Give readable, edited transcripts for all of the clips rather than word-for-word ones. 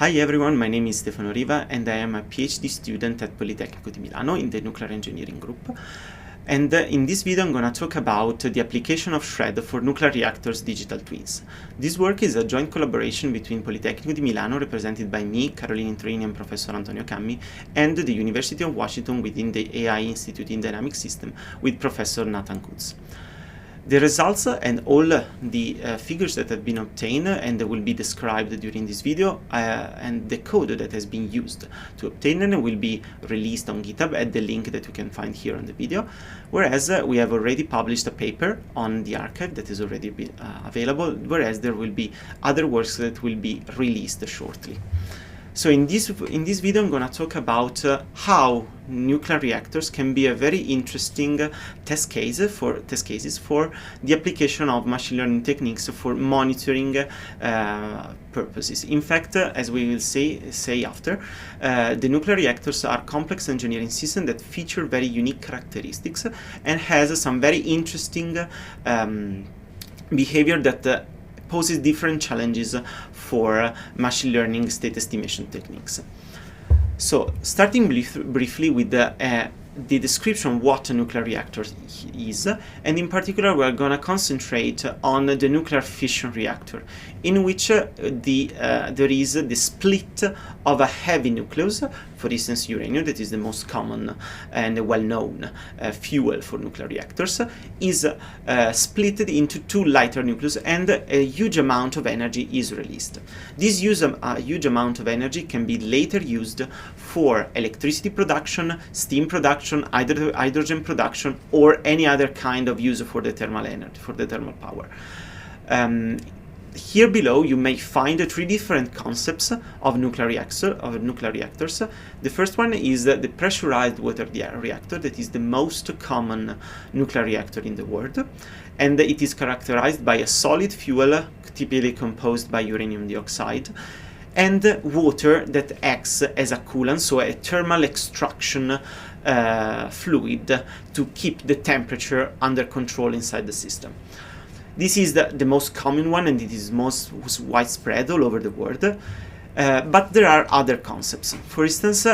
Hi everyone, my name is Stefano Riva and I am a PhD student at Politecnico di Milano in the Nuclear Engineering group. And in this video I'm going to talk about the application of SHRED for nuclear reactors digital twins. This work is a joint collaboration between Politecnico di Milano, represented by me, Caroline Intrini and Professor Antonio Cammi, and the University of Washington within the AI Institute in Dynamic System with Professor Nathan Kutz. The results and all the figures that have been obtained and will be described during this video and the code that has been used to obtain them will be released on GitHub at the link that you can find here on the video, whereas we have already published a paper on the archive that is already available, whereas there will be other works that will be released shortly. So in this video I'm going to talk about how nuclear reactors can be a very interesting test cases for the application of machine learning techniques for monitoring purposes. In fact, as we will say after, the nuclear reactors are complex engineering systems that feature very unique characteristics and has some very interesting behavior that poses different challenges for machine learning state estimation techniques. So, starting briefly with the description of what a nuclear reactor is, and in particular we are going to concentrate on the nuclear fission reactor, in which there is the split of a heavy nucleus, for instance uranium, that is the most common and well-known fuel for nuclear reactors, is split into two lighter nucleus, and a huge amount of energy is released. This huge amount of energy can be later used for electricity production, steam production, hydrogen production, or any other kind of use for the thermal energy, for the thermal power. Here below you may find three different concepts of nuclear reactors. The first one is the pressurized water reactor, that is the most common nuclear reactor in the world, and it is characterized by a solid fuel typically composed by uranium dioxide and water that acts as a coolant, so a thermal extraction fluid to keep the temperature under control inside the system. This is the most common one, and it is most widespread all over the world. But there are other concepts. For instance,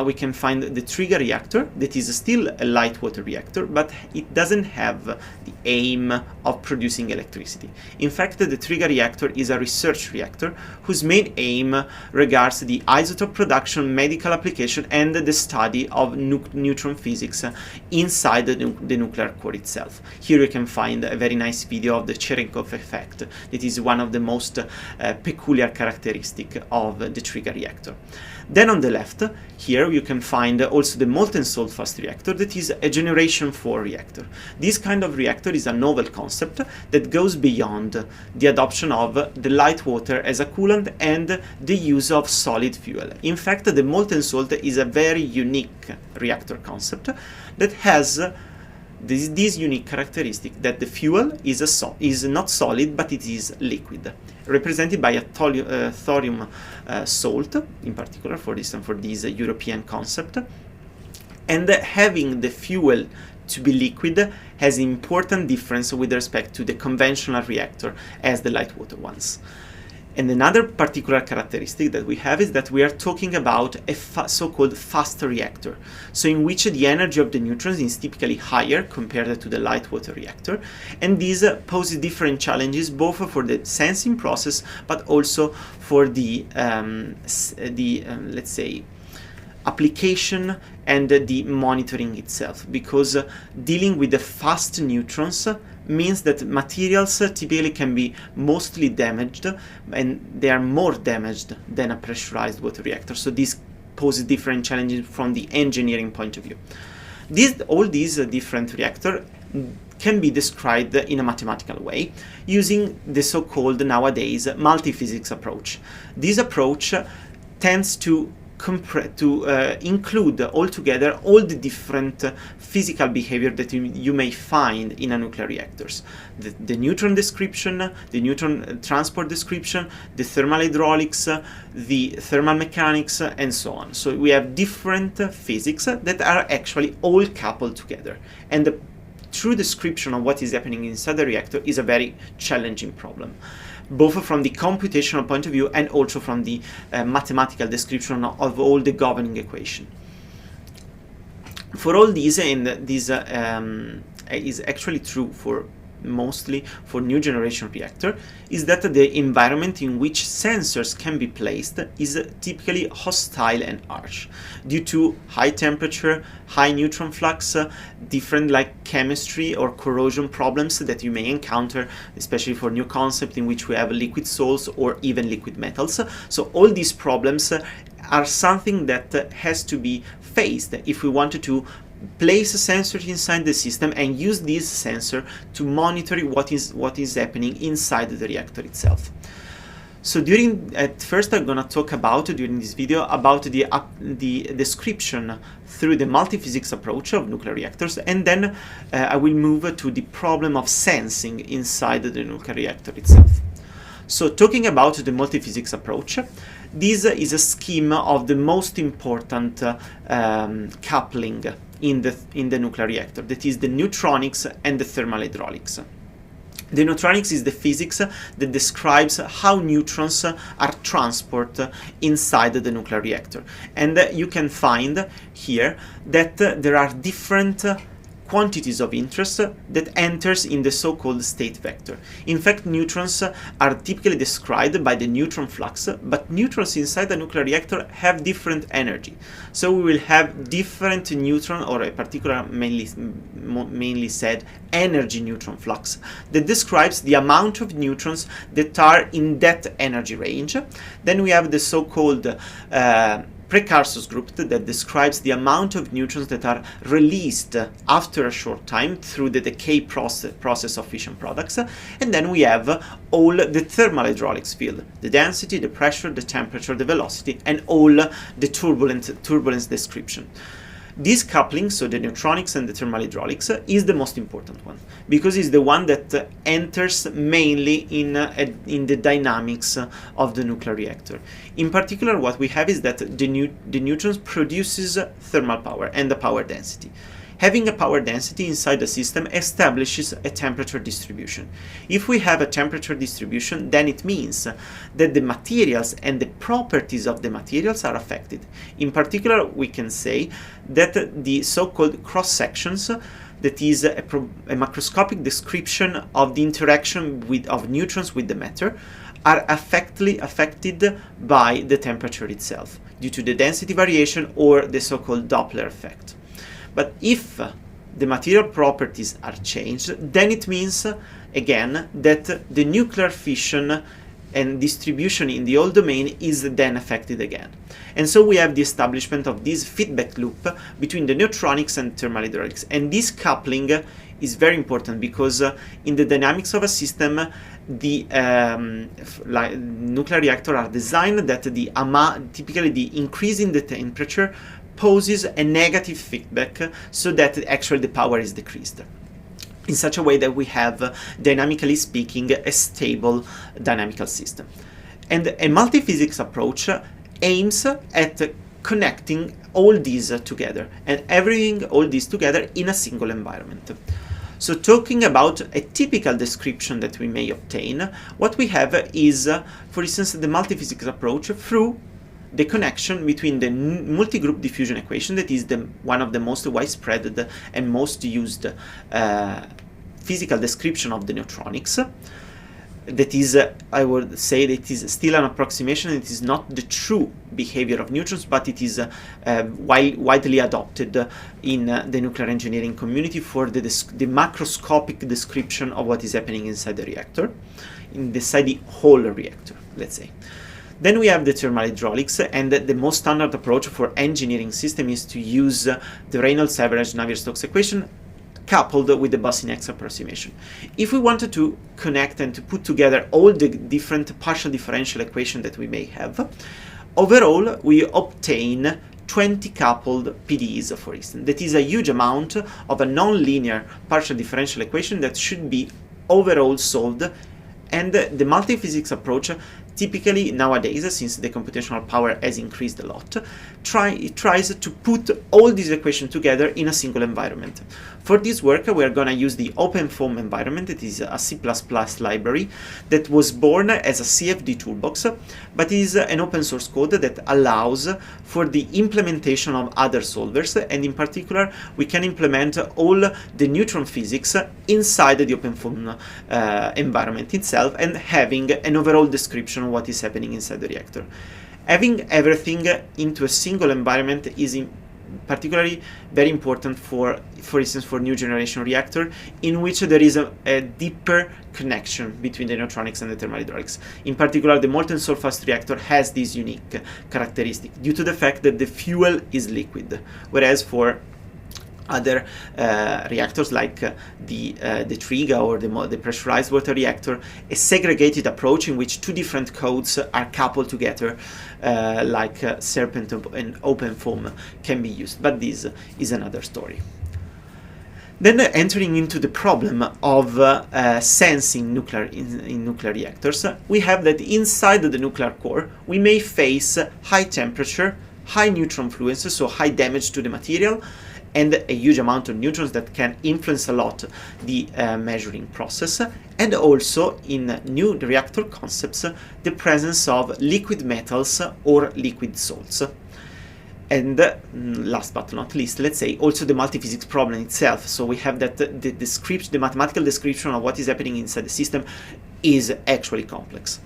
we can find the TRIGA reactor, that is still a light water reactor, but it doesn't have the aim of producing electricity. In fact, the TRIGA reactor is a research reactor whose main aim regards the isotope production, medical application, and the study of neutron physics inside the nuclear core itself. Here you can find a very nice video of the Cherenkov effect. That is one of the most peculiar characteristics of the TRIGA reactor. Then on the left, here you can find also the Molten salt fast reactor, that is a generation 4 reactor. This kind of reactor is a novel concept that goes beyond the adoption of the light water as a coolant and the use of solid fuel. In fact, the molten salt is a very unique reactor concept that has this unique characteristic that the fuel is not solid, but it is liquid, represented by a thorium salt, in particular for this European concept. And having the fuel to be liquid has an important difference with respect to the conventional reactor as the light water ones. And another particular characteristic that we have is that we are talking about a so-called fast reactor, so in which the energy of the neutrons is typically higher compared to the light water reactor, and this poses different challenges both for the sensing process but also for the let's say application and the monitoring itself, because dealing with the fast neutrons means that materials typically can be mostly damaged, and they are more damaged than a pressurized water reactor. So this poses different challenges from the engineering point of view. All these different reactors can be described in a mathematical way using the so-called nowadays multiphysics approach. This approach tends to include altogether all the different physical behavior that you may find in a nuclear reactors. The neutron description, the neutron transport description, the thermal hydraulics, the thermal mechanics, and so on. So we have different physics that are actually all coupled together. And the true description of what is happening inside the reactor is a very challenging problem. both from the computational point of view and also from the mathematical description of all the governing equation. For all these, and this is actually true for mostly for new generation reactor, is that the environment in which sensors can be placed is typically hostile and harsh due to high temperature, high neutron flux, different like chemistry or corrosion problems that you may encounter, especially for new concept in which we have liquid salts or even liquid metals. So all these problems are something that has to be faced if we wanted to place a sensor inside the system and use this sensor to monitor what is happening inside the reactor itself. So at first I'm gonna talk about during this video about the description through the multiphysics approach of nuclear reactors, and then I will move to the problem of sensing inside the nuclear reactor itself. So talking about the multiphysics approach, this is a scheme of the most important coupling in the nuclear reactor, that is the neutronics and the thermal hydraulics. The neutronics is the physics that describes how neutrons are transported inside the nuclear reactor, and you can find here that there are different quantities of interest that enters in the so-called state vector. In fact, neutrons are typically described by the neutron flux, but neutrons inside the nuclear reactor have different energy. So we will have different neutron, or a particular mainly said energy neutron flux, that describes the amount of neutrons that are in that energy range. Then we have the so-called precursors group that describes the amount of neutrons that are released after a short time through the decay process of fission products. And then we have all the thermal hydraulics field, the density, the pressure, the temperature, the velocity, and all the turbulence description. This coupling, so the neutronics and the thermal hydraulics, is the most important one, because it's the one that enters mainly in the dynamics of the nuclear reactor. In particular, what we have is that the neutrons produces thermal power and the power density. Having a power density inside the system establishes a temperature distribution. If we have a temperature distribution, then it means that the materials and the properties of the materials are affected. In particular, we can say that the so-called cross-sections, that is a macroscopic description of the interaction of neutrons with the matter, are affected by the temperature itself, due to the density variation or the so-called Doppler effect. But if the material properties are changed, then it means, again, that the nuclear fission and distribution in the whole domain is then affected again. And so we have the establishment of this feedback loop between the neutronics and thermal hydraulics. And this coupling is very important because in the dynamics of a system, the nuclear reactors are designed that typically the increase in the temperature poses a negative feedback, so that actually the power is decreased in such a way that we have, dynamically speaking, a stable dynamical system. And a multiphysics approach aims at connecting all these together and all these together in a single environment. So talking about a typical description that we may obtain, what we have is, for instance, the multiphysics approach through the connection between the multigroup diffusion equation, that is one of the most widespread and most used physical description of the neutronics. That is, I would say that it is still an approximation. It is not the true behavior of neutrons, but it is widely adopted in the nuclear engineering community for the macroscopic description of what is happening inside the reactor, inside the whole reactor, let's say. Then we have the thermal hydraulics, and the most standard approach for engineering system is to use the Reynolds average Navier-Stokes equation coupled with the Bossin-X approximation. If we wanted to connect and to put together all the different partial differential equations that we may have, overall we obtain 20 coupled PDEs, for instance. That is a huge amount of a non-linear partial differential equation that should be overall solved, and the multiphysics approach typically nowadays, since the computational power has increased a lot, it tries to put all these equations together in a single environment. For this work, we are going to use the OpenFOAM environment. It is a C++ library that was born as a CFD toolbox, but is an open source code that allows for the implementation of other solvers, and in particular, we can implement all the neutron physics inside the OpenFOAM environment itself, and having an overall description of what is happening inside the reactor. Having everything into a single environment is particularly very important for instance, for new generation reactor, in which there is a deeper connection between the neutronics and the thermal hydraulics. In particular, the molten salt fast reactor has this unique characteristic due to the fact that the fuel is liquid, whereas for other reactors like the TRIGA or the pressurized water reactor, a segregated approach in which two different codes are coupled together, like Serpent and OpenFOAM, can be used. But this is another story. Then entering into the problem of sensing in nuclear reactors, we have that inside the nuclear core we may face high temperature, high neutron fluence, so high damage to the material, and a huge amount of neutrons that can influence a lot the measuring process, and also in new reactor concepts the presence of liquid metals or liquid salts. And last but not least, let's say also the multiphysics problem itself. So we have that the mathematical description of what is happening inside the system is actually complex.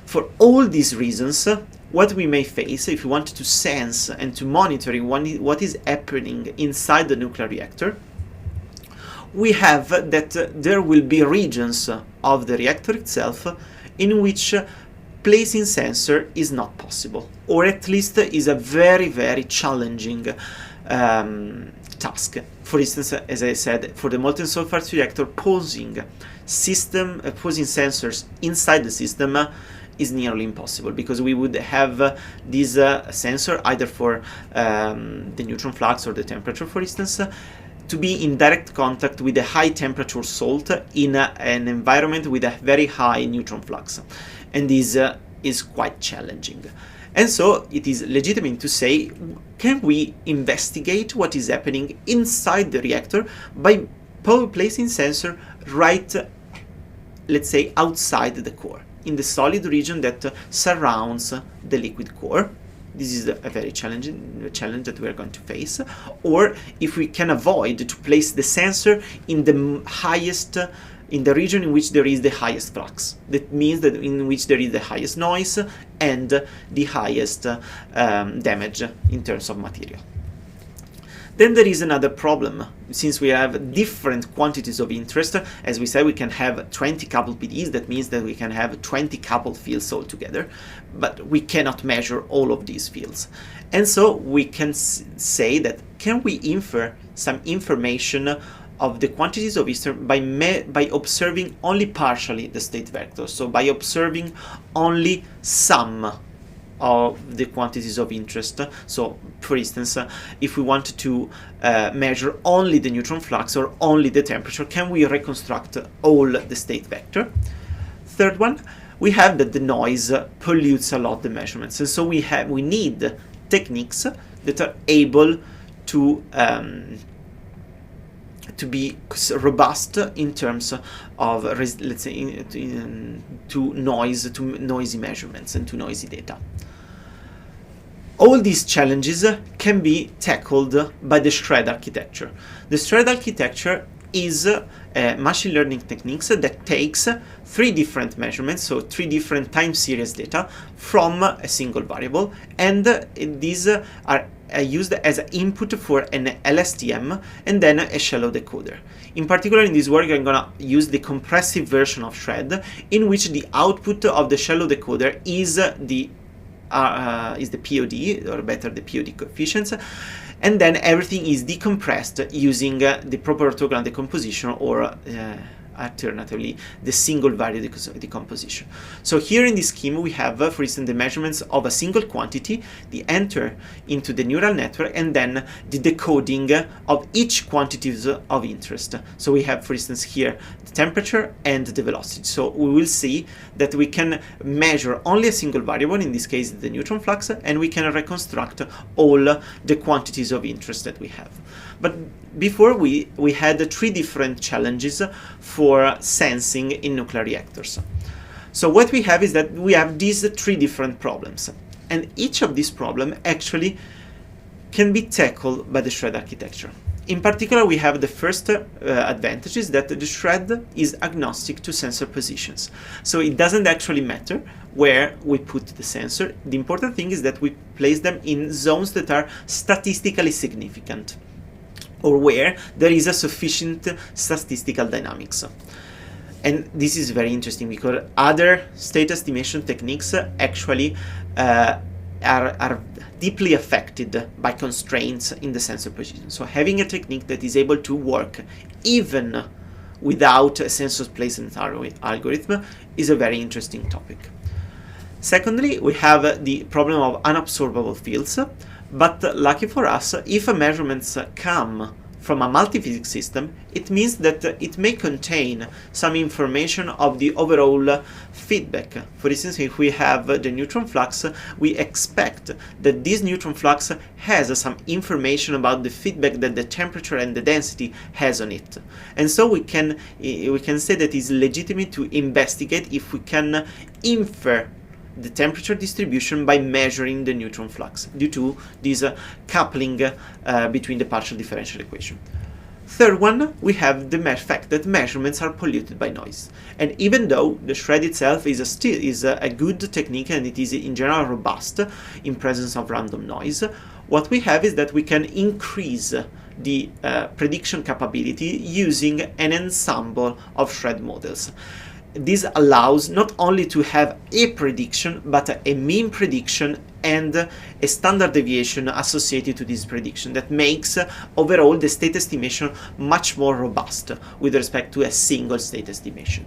For all these reasons, what we may face if we want to sense and to monitor what is happening inside the nuclear reactor, we have that there will be regions of the reactor itself in which placing sensor is not possible, or at least is a very, very challenging task. For instance, as I said, for the molten salt fast reactor, posing sensors inside the system is nearly impossible, because we would have this sensor either for the neutron flux or the temperature, for instance, to be in direct contact with a high temperature salt in an environment with a very high neutron flux, and this is quite challenging. And so it is legitimate to say, can we investigate what is happening inside the reactor by placing sensor right, let's say, outside the core, in the solid region that surrounds the liquid core? This is a very challenging challenge that we are going to face. Or if we can avoid to place the sensor in the highest, in the region in which there is the highest flux. That means that in which there is the highest noise and the highest damage in terms of material. Then there is another problem. Since we have different quantities of interest, as we said, we can have 20 coupled PDEs. That means that we can have 20 coupled fields altogether, but we cannot measure all of these fields. And so we can say that, can we infer some information of the quantities of interest by observing only partially the state vector, so by observing only some of the quantities of interest. So for instance, if we want to measure only the neutron flux or only the temperature, can we reconstruct all the state vector? Third one, we have that the noise pollutes a lot the measurements, and so we need techniques that are able to be robust in terms of, let's say, to noisy measurements and to noisy data. All these challenges can be tackled by the SHRED architecture. The SHRED architecture is machine learning techniques that takes 3 different measurements, so 3 different time series data from a single variable, and these are used as an input for an LSTM and then a shallow decoder. In particular, in this work, I'm going to use the compressive version of SHRED, in which the output of the shallow decoder is the POD, or better, the POD coefficients, and then everything is decompressed using the proper orthogonal decomposition, or alternatively the single value decomposition. So here in this scheme we have, for instance, the measurements of a single quantity, the enter into the neural network, and then the decoding of each quantities of interest. So we have, for instance, here the temperature and the velocity. So we will see that we can measure only a single variable, in this case the neutron flux, and we can reconstruct all the quantities of interest that we have. But before we had three different challenges for sensing in nuclear reactors. So what we have is that we have these three different problems, and each of these problems actually can be tackled by the SHRED architecture. In particular, we have the first advantage is that the SHRED is agnostic to sensor positions. So it doesn't actually matter where we put the sensor. The important thing is that we place them in zones that are statistically significant, or where there is a sufficient statistical dynamics. And this is very interesting because other state estimation techniques actually are deeply affected by constraints in the sensor position. So having a technique that is able to work even without a sensor placement algorithm is a very interesting topic. Secondly, we have the problem of unabsorbable fields. But lucky for us, if measurements come from a multiphysics system, it means that it may contain some information of the overall feedback. For instance, if we have the neutron flux, we expect that this neutron flux has some information about the feedback that the temperature and the density has on it. And so we can say that it's legitimate to investigate if we can infer the temperature distribution by measuring the neutron flux due to this coupling between the partial differential equation. Third one, we have the fact that measurements are polluted by noise. And even though the SHRED itself is a good technique and it is in general robust in presence of random noise, what we have is that we can increase the prediction capability using an ensemble of SHRED models. This allows not only to have a prediction, but a mean prediction and a standard deviation associated to this prediction that makes overall the state estimation much more robust with respect to a single state estimation.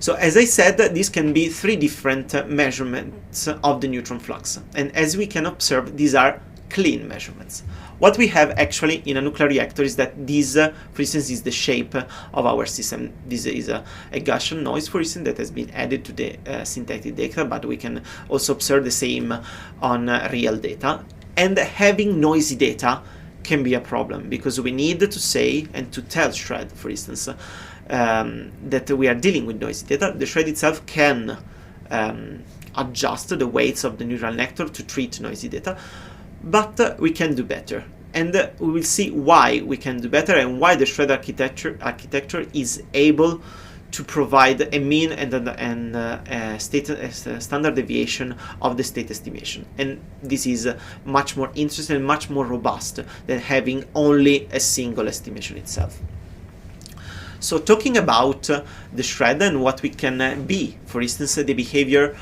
So as I said, this can be three different measurements of the neutron flux, and as we can observe, these are clean measurements. What we have actually in a nuclear reactor is that this, for instance, is the shape of our system. This is a Gaussian noise, for instance, that has been added to the synthetic data, but we can also observe the same on real data. And having noisy data can be a problem, because we need to say and to tell SHRED, for instance, that we are dealing with noisy data. The SHRED itself can adjust the weights of the neural network to treat noisy data, but we can do better, and we will see why we can do better and why the SHRED architecture is able to provide a mean and a standard deviation of the state estimation. And this is much more interesting and much more robust than having only a single estimation itself. So talking about the SHRED and what we can be, for instance, the behavior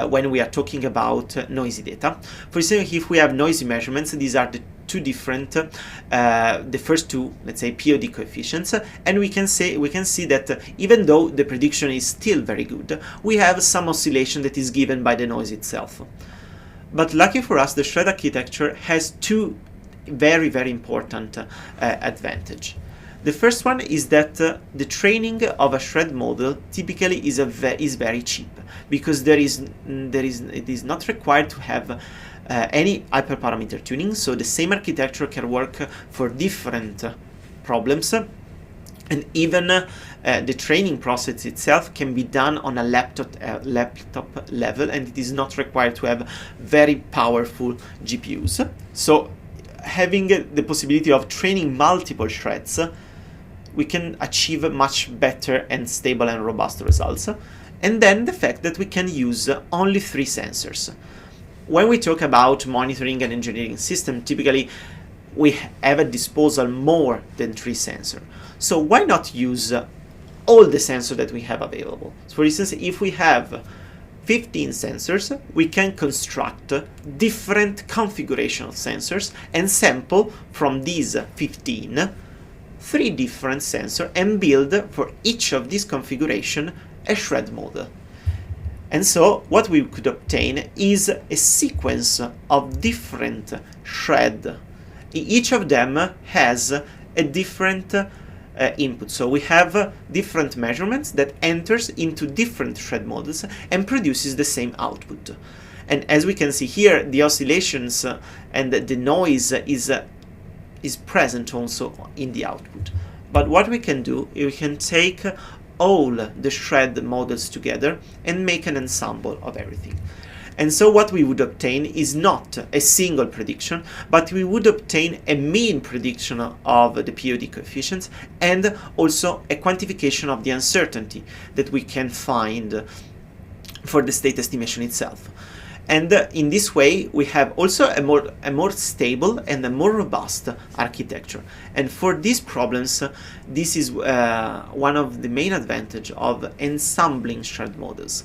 when we are talking about noisy data. For instance, if we have noisy measurements, these are the two different, the first two, let's say, POD coefficients, and we can see that even though the prediction is still very good, we have some oscillation that is given by the noise itself. But lucky for us, the SHRED architecture has two very, very important advantages. The first one is that the training of a SHRED model typically is very cheap, because it is not required to have any hyperparameter tuning, so the same architecture can work for different problems, and even the training process itself can be done on a laptop level, and it is not required to have very powerful GPUs. So having the possibility of training multiple SHREDs, we can achieve much better and stable and robust results. And then the fact that we can use only 3 sensors. When we talk about monitoring and engineering system, typically we have at disposal more than 3 sensors. So why not use all the sensors that we have available? So for instance, if we have 15 sensors, we can construct different configuration of sensors and sample from these 15 3 different sensors and build for each of these configuration a SHRED model. And so what we could obtain is a sequence of different SHRED. Each of them has a different input. So we have different measurements that enters into different SHRED models and produces the same output. And as we can see here, the oscillations and the noise is present also in the output. But what we can do, we can take all the SHRED models together and make an ensemble of everything. And so what we would obtain is not a single prediction, but we would obtain a mean prediction of the POD coefficients and also a quantification of the uncertainty that we can find for the state estimation itself. And in this way, we have also a more stable and a more robust architecture. And for these problems, this is one of the main advantages of ensembling SHRED models.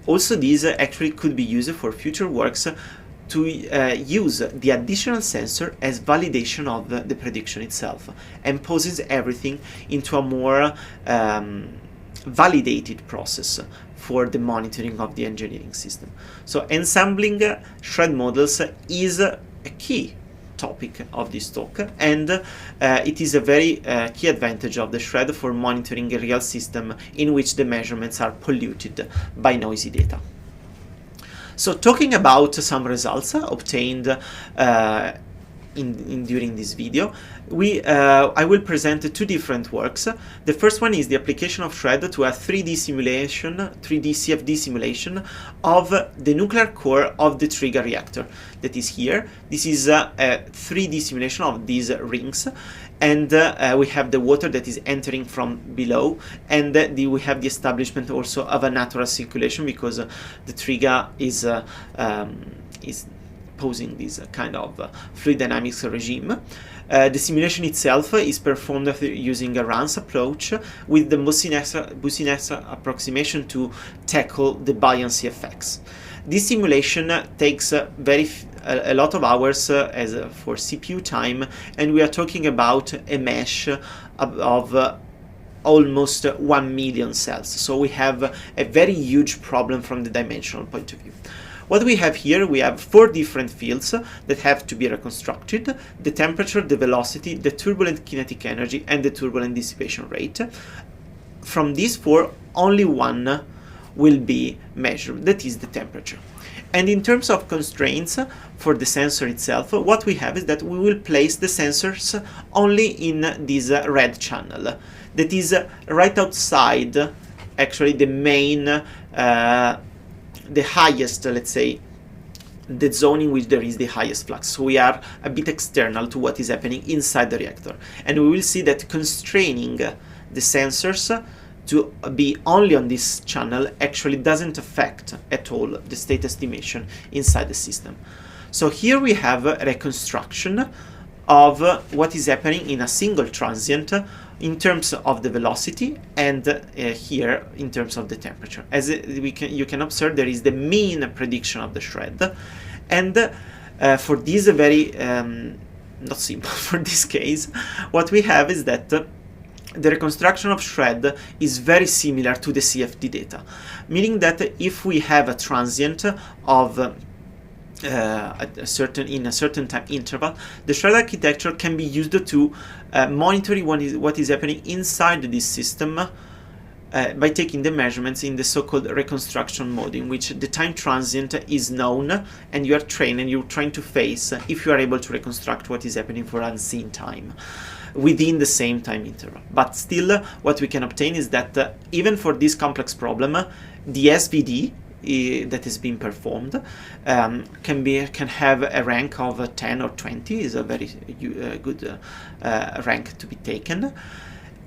Also, these actually could be used for future works to use the additional sensor as validation of the prediction itself, and poses everything into a more validated process for the monitoring of the engineering system. So ensembling SHRED models is a key topic of this talk, and it is a very key advantage of the SHRED for monitoring a real system in which the measurements are polluted by noisy data. So talking about some results obtained during this video, I will present 2 different works. The first one is the application of SHRED to a 3D simulation, 3D CFD simulation of the nuclear core of the TRIGA reactor that is here. This is a 3D simulation of these rings, and we have the water that is entering from below, and we have the establishment also of a natural circulation, because the TRIGA is posing this kind of fluid dynamics regime. The simulation itself is performed using a RANS approach with the Boussinesq approximation to tackle the buoyancy effects. This simulation takes a lot of hours as for CPU time, and we are talking about a mesh of almost 1 million cells. So we have a very huge problem from the dimensional point of view. What we have here, we have 4 different fields that have to be reconstructed: the temperature, the velocity, the turbulent kinetic energy, and the turbulent dissipation rate. From these 4, only one will be measured, that is the temperature. And in terms of constraints for the sensor itself, what we have is that we will place the sensors only in this red channel, that is right outside actually the main the highest, let's say, the zone in which there is the highest flux. So we are a bit external to what is happening inside the reactor. And we will see that constraining the sensors to be only on this channel actually doesn't affect at all the state estimation inside the system. So here we have a reconstruction of what is happening in a single transient in terms of the velocity, and here in terms of the temperature. As you can observe, there is the mean prediction of the SHRED, and for this very not simple for this case, what we have is that the reconstruction of SHRED is very similar to the CFD data, meaning that if we have a transient of in a certain time interval, the SHRED architecture can be used to monitor what is happening inside this system by taking the measurements in the so-called reconstruction mode, in which the time transient is known and you are trained and you're trying to face if you are able to reconstruct what is happening for unseen time within the same time interval. But still, what we can obtain is that even for this complex problem, the SVD that is being performed can have a rank of 10 or 20, is a very good rank to be taken.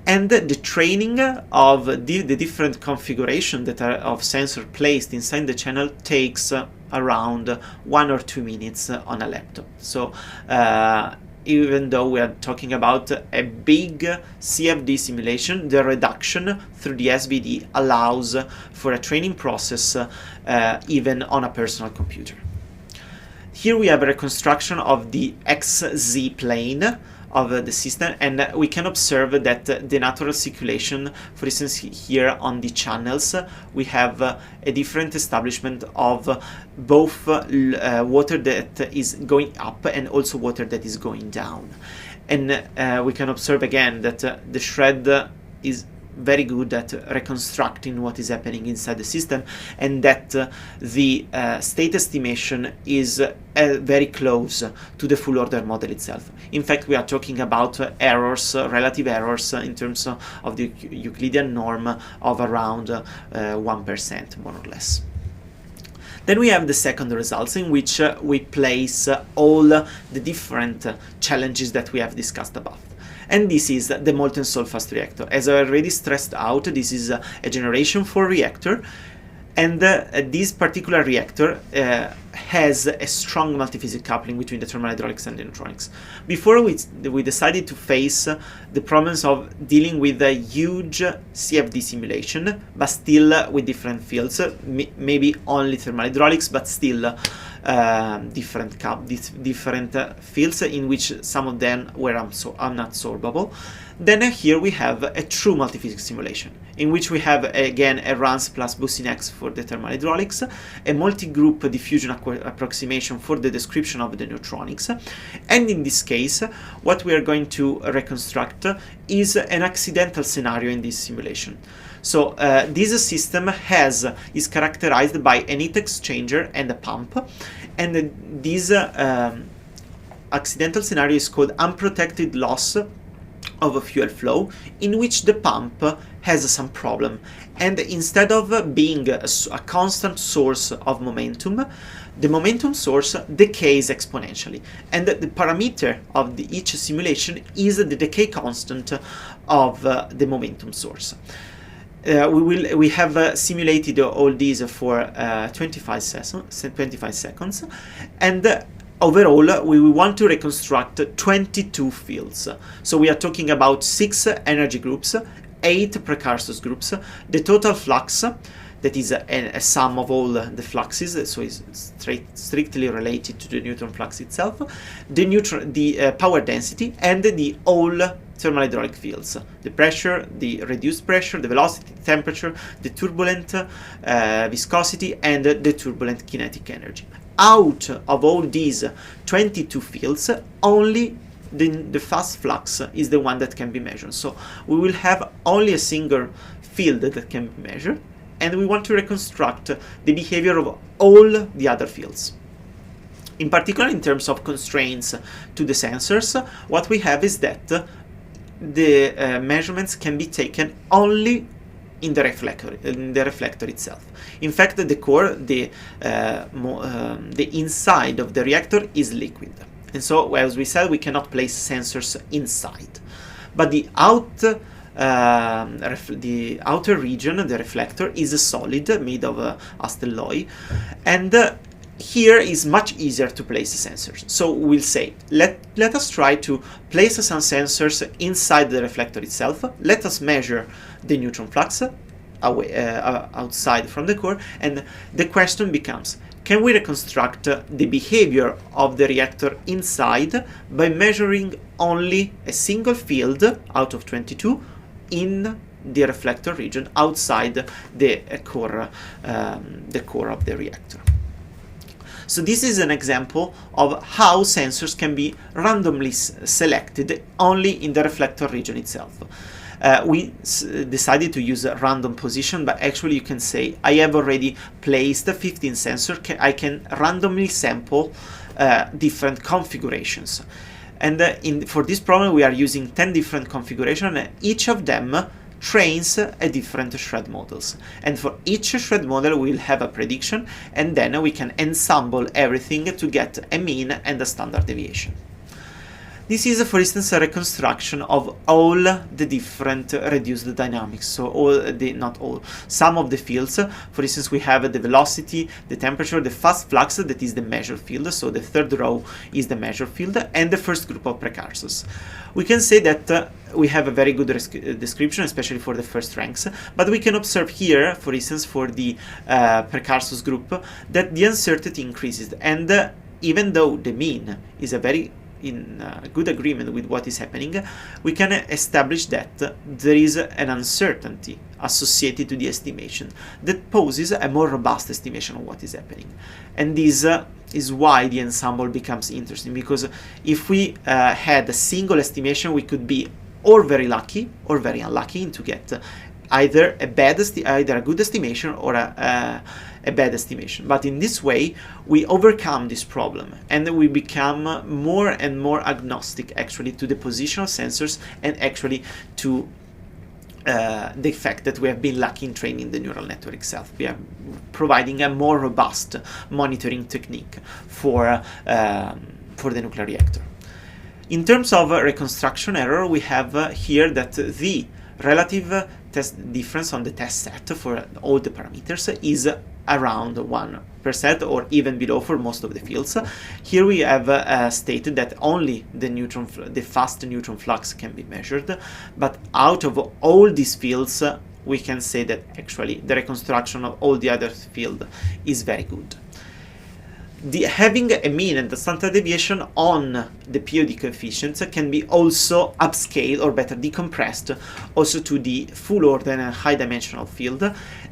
And the training of the different configurations that are of sensor placed inside the channel takes around 1 or 2 minutes on a laptop. So even though we are talking about a big CFD simulation, the reduction through the SVD allows for a training process even on a personal computer. Here we have a reconstruction of the XZ plane of the system, and we can observe that the natural circulation, for instance here on the channels, we have a different establishment of both water that is going up and also water that is going down. And we can observe again that the SHRED is very good at reconstructing what is happening inside the system, and that the state estimation is very close to the full order model itself. In fact, we are talking about errors, relative errors in terms of the Euclidean norm of around 1%, more or less. Then we have the second results, in which we place all the different challenges that we have discussed above. And this is the Molten Fast Reactor. As I already stressed out, this is a generation 4 reactor, and this particular reactor has a strong multiphysics coupling between the thermal hydraulics and the neutronics. Before we decided to face the problems of dealing with a huge CFD simulation, but still with different fields, maybe only thermal hydraulics, but still different fields in which some of them were not solvable. Then here we have a true multiphysics simulation, in which we have again a RANS plus Boussinex for the thermal hydraulics, a multi-group diffusion approximation for the description of the neutronics, and in this case what we are going to reconstruct is an accidental scenario in this simulation. So this system is characterized by an heat exchanger and a pump, and this accidental scenario is called unprotected loss of a fuel flow, in which the pump has some problem, and instead of being a constant source of momentum, the momentum source decays exponentially, and the parameter of each simulation is the decay constant of the momentum source. We have simulated all these for 25 seconds, and overall we want to reconstruct 22 fields. So we are talking about 6 energy groups, 8 precursors groups, the total flux, that is a sum of all the fluxes, so it's strictly related to the neutron flux itself, the power density, and the all thermal hydraulic fields: the pressure, the reduced pressure, the velocity, the temperature, the turbulent viscosity, and the turbulent kinetic energy. Out of all these 22 fields, only the fast flux is the one that can be measured. So we will have only a single field that can be measured, and we want to reconstruct the behavior of all the other fields. In particular, in terms of constraints to the sensors, what we have is that the measurements can be taken only in the reflector itself. In fact, the core, the inside of the reactor is liquid, and so, as we said, we cannot place sensors inside. But the outer region, the reflector, is a solid made of astelloy, and here is much easier to place sensors. So we'll say, let us try to place some sensors inside the reflector itself. Let us measure the neutron flux outside from the core, and the question becomes, can we reconstruct the behavior of the reactor inside by measuring only a single field out of 22 in the reflector region outside the core of the reactor? So this is an example of how sensors can be randomly selected only in the reflector region itself. We decided to use a random position, but actually you can say, I have already placed 15 sensors, I can randomly sample different configurations. And for this problem we are using 10 different configurations, and each of them trains a different SHRED models, and for each SHRED model we'll have a prediction, and then we can ensemble everything to get a mean and a standard deviation. This is, for instance, a reconstruction of all the different reduced dynamics, so some of the fields. For instance, we have the velocity, the temperature, the fast flux, that is the measure field, so the third row is the measure field, and the first group of precursors. We can say that we have a very good description, especially for the first ranks, but we can observe here, for instance, for the precursors group, that the uncertainty increases, and even though the mean is a very good agreement with what is happening, we can establish that there is an uncertainty associated to the estimation that poses a more robust estimation of what is happening. And this is why the ensemble becomes interesting, because if we had a single estimation, we could be or very lucky or very unlucky to get either a good estimation or a bad estimation. But in this way, we overcome this problem and we become more and more agnostic actually to the position of sensors and actually to the fact that we have been lucky in training the neural network itself. We are providing a more robust monitoring technique for the nuclear reactor. In terms of reconstruction error, we have here that the relative test difference on the test set for all the parameters is around 1% or even below for most of the fields. Here we have stated that only the fast neutron flux can be measured, but out of all these fields, we can say that actually the reconstruction of all the other fields is very good. Having a mean and the standard deviation on the POD coefficients can be also upscaled or better decompressed also to the full order and high dimensional field,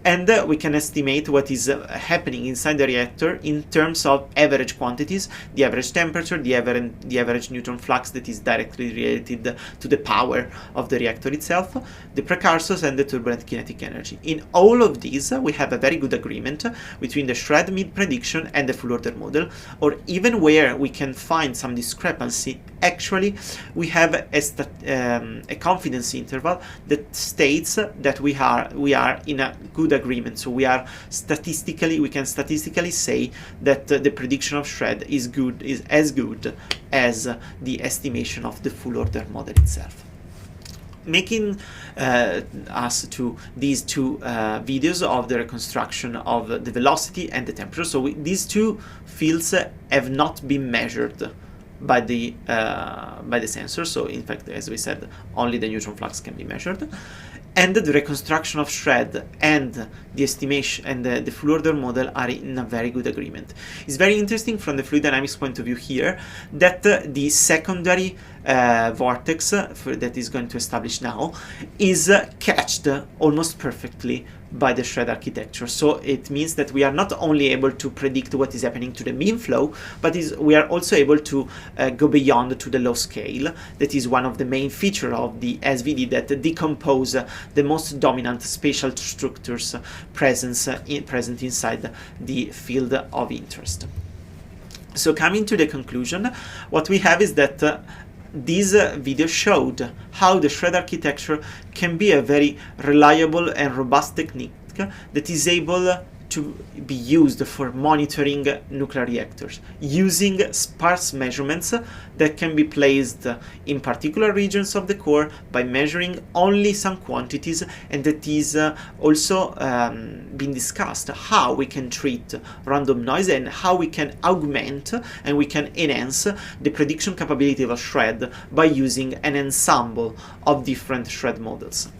and we can estimate what is happening inside the reactor in terms of average quantities, the average temperature, the average neutron flux that is directly related to the power of the reactor itself, the precursors, and the turbulent kinetic energy. In all of these, we have a very good agreement between the SHRED mid prediction and the full order model, or even where we can find some discrepancy, actually we have a confidence interval that states that we are in a good agreement. So we can statistically say that the prediction of SHRED is as good as the estimation of the full order model itself. Making us to these two videos of the reconstruction of the velocity and the temperature. So these two fields have not been measured by the sensor. So in fact, as we said, only the neutron flux can be measured. And the reconstruction of SHRED and the estimation and the full order model are in a very good agreement. It's very interesting from the fluid dynamics point of view here that the secondary vortex that is going to establish now is catched almost perfectly by the SHRED architecture. So it means that we are not only able to predict what is happening to the mean flow, but we are also able to go beyond to the low scale. That is one of the main features of the SVD, that decompose the most dominant spatial structures present inside the field of interest. So coming to the conclusion, what we have is that this video showed how the SHRED architecture can be a very reliable and robust technique that is able to be used for monitoring nuclear reactors using sparse measurements that can be placed in particular regions of the core by measuring only some quantities, and that is also been discussed how we can treat random noise and how we can augment and we can enhance the prediction capability of a SHRED by using an ensemble of different SHRED models.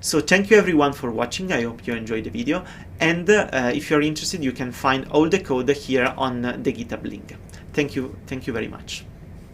So thank you everyone for watching. I hope you enjoyed the video, and if you're interested, you can find all the code here on the GitHub link. Thank you very much.